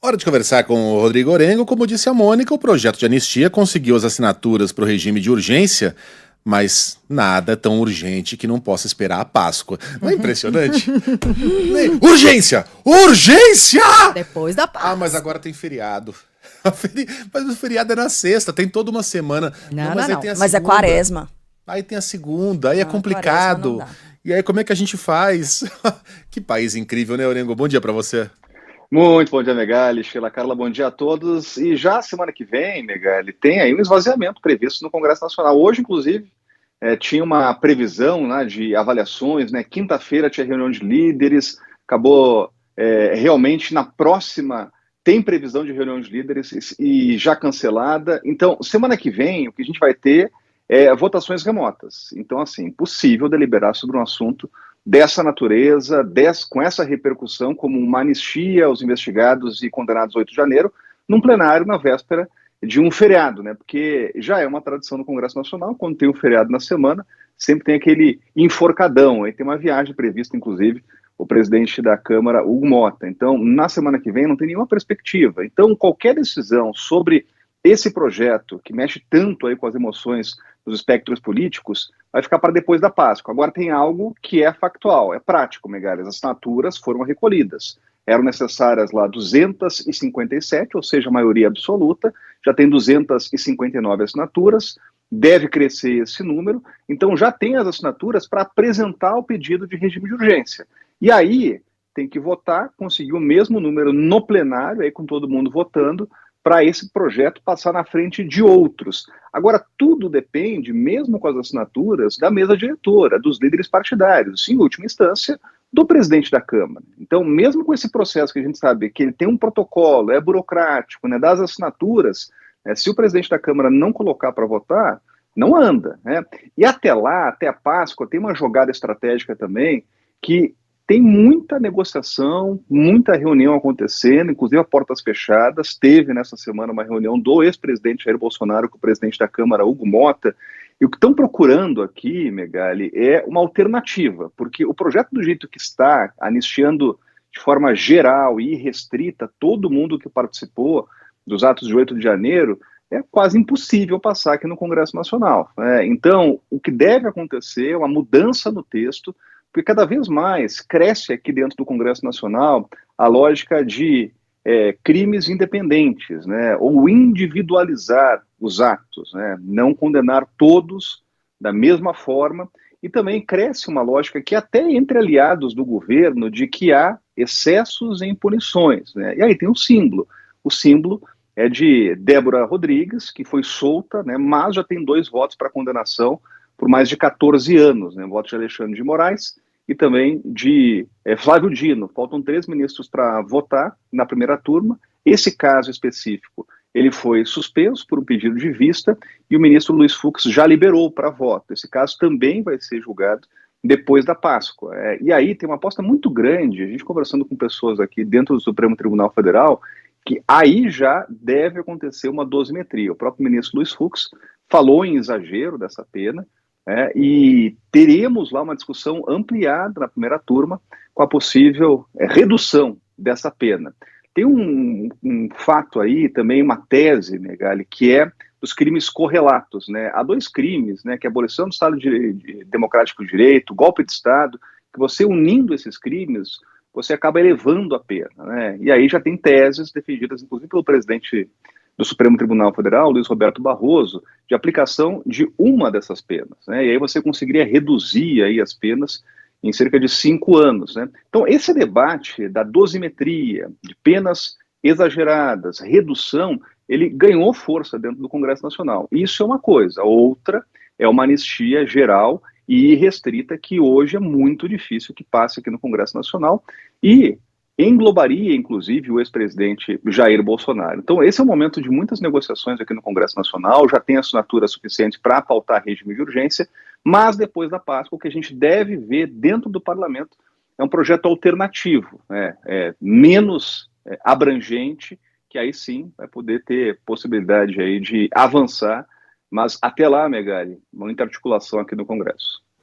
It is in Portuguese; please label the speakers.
Speaker 1: Hora de conversar com o Rodrigo Orengo. Como disse a Mônica, o projeto de anistia conseguiu as assinaturas para o regime de urgência, mas nada tão urgente que não possa esperar a Páscoa. Não é impressionante? Urgência! Urgência!
Speaker 2: Depois da Páscoa.
Speaker 1: Ah, mas agora tem feriado. Mas o feriado é na sexta, tem toda uma semana.
Speaker 2: Não,
Speaker 1: mas
Speaker 2: não,
Speaker 1: aí tem a
Speaker 3: Mas é
Speaker 1: segunda.
Speaker 3: quaresma.
Speaker 1: Aí tem a segunda, aí é
Speaker 3: Não,
Speaker 1: complicado.
Speaker 3: quaresma não dá.
Speaker 1: E aí como é que a gente faz? Que país incrível, né, Orengo? Bom dia para você.
Speaker 4: Muito bom dia, Megali, Sheila Carla, bom dia a todos. E já semana que vem, Megali, tem aí um esvaziamento previsto no Congresso Nacional. Hoje, inclusive, tinha uma previsão, né, de avaliações, né? Quinta-feira tinha reunião de líderes, acabou realmente na próxima tem previsão de reunião de líderes e já cancelada. Então, semana que vem, o que a gente vai ter é votações remotas. Então, assim, possível deliberar sobre um assunto dessa natureza, com essa repercussão, como uma anistia aos investigados e condenados 8 de janeiro, num plenário na véspera de um feriado, né? Porque já é uma tradição no Congresso Nacional, quando tem um feriado na semana, sempre tem aquele enforcadão, aí tem uma viagem prevista, inclusive, o presidente da Câmara, Hugo Mota. Então, na semana que vem, não tem nenhuma perspectiva. Então, qualquer decisão sobre esse projeto, que mexe tanto aí com as emoções dos espectros políticos, vai ficar para depois da Páscoa. Agora tem algo que é factual, é prático, Megali. As assinaturas foram recolhidas. Eram necessárias lá 257, ou seja, a maioria absoluta, já tem 259 assinaturas, deve crescer esse número, então já tem as assinaturas para apresentar o pedido de regime de urgência. E aí tem que votar, conseguir o mesmo número no plenário, aí com todo mundo votando, para esse projeto passar na frente de outros. Agora, tudo depende, mesmo com as assinaturas, da mesa diretora, dos líderes partidários, em última instância, do presidente da Câmara. Então, mesmo com esse processo que a gente sabe que ele tem um protocolo, é burocrático, né, das assinaturas, se o presidente da Câmara não colocar para votar, não anda, né? E até lá, até a Páscoa, tem uma jogada estratégica também que tem muita negociação, muita reunião acontecendo, inclusive a portas fechadas. Teve nessa semana uma reunião do ex-presidente Jair Bolsonaro com o presidente da Câmara, Hugo Mota. E o que estão procurando aqui, Megali, é uma alternativa, porque o projeto do jeito que está, anistiando de forma geral e irrestrita todo mundo que participou dos atos de 8 de janeiro, é quase impossível passar aqui no Congresso Nacional. Então, o que deve acontecer é uma mudança no texto, porque cada vez mais cresce aqui dentro do Congresso Nacional a lógica de crimes independentes, né, ou individualizar os atos, né, não condenar todos da mesma forma, e também cresce uma lógica que até entre aliados do governo de que há excessos em punições, né, e aí tem o símbolo é de Débora Rodrigues, que foi solta, né, mas já tem 2 votos para condenação por mais de 14 anos, né, voto de Alexandre de Moraes e também de Flávio Dino. Faltam 3 ministros para votar na primeira turma. Esse caso específico, ele foi suspenso por um pedido de vista e o ministro Luiz Fux já liberou para voto. Esse caso também vai ser julgado depois da Páscoa. E aí tem uma aposta muito grande, a gente conversando com pessoas aqui dentro do Supremo Tribunal Federal, que aí já deve acontecer uma dosimetria. O próprio ministro Luiz Fux falou em exagero dessa pena, e teremos lá uma discussão ampliada na primeira turma com a possível redução dessa pena. Tem um fato aí, também uma tese, Megali, que é dos crimes correlatos, né? Há 2 crimes, né, que é a abolição do Estado Democrático de Direito, golpe de Estado, que você unindo esses crimes, você acaba elevando a pena, né? E aí já tem teses defendidas, inclusive pelo presidente do Supremo Tribunal Federal, Luiz Roberto Barroso, de aplicação de uma dessas penas, né? E aí você conseguiria reduzir aí as penas em cerca de 5 anos, né? Então, esse debate da dosimetria, de penas exageradas, redução, ele ganhou força dentro do Congresso Nacional. Isso é uma coisa. Outra é uma anistia geral e restrita que hoje é muito difícil que passe aqui no Congresso Nacional e englobaria, inclusive, o ex-presidente Jair Bolsonaro. Então, esse é um momento de muitas negociações aqui no Congresso Nacional, já tem assinatura suficiente para pautar regime de urgência, mas depois da Páscoa, o que a gente deve ver dentro do parlamento é um projeto alternativo, menos abrangente, que aí sim vai poder ter possibilidade aí de avançar, mas até lá, Megali, muita articulação aqui no Congresso.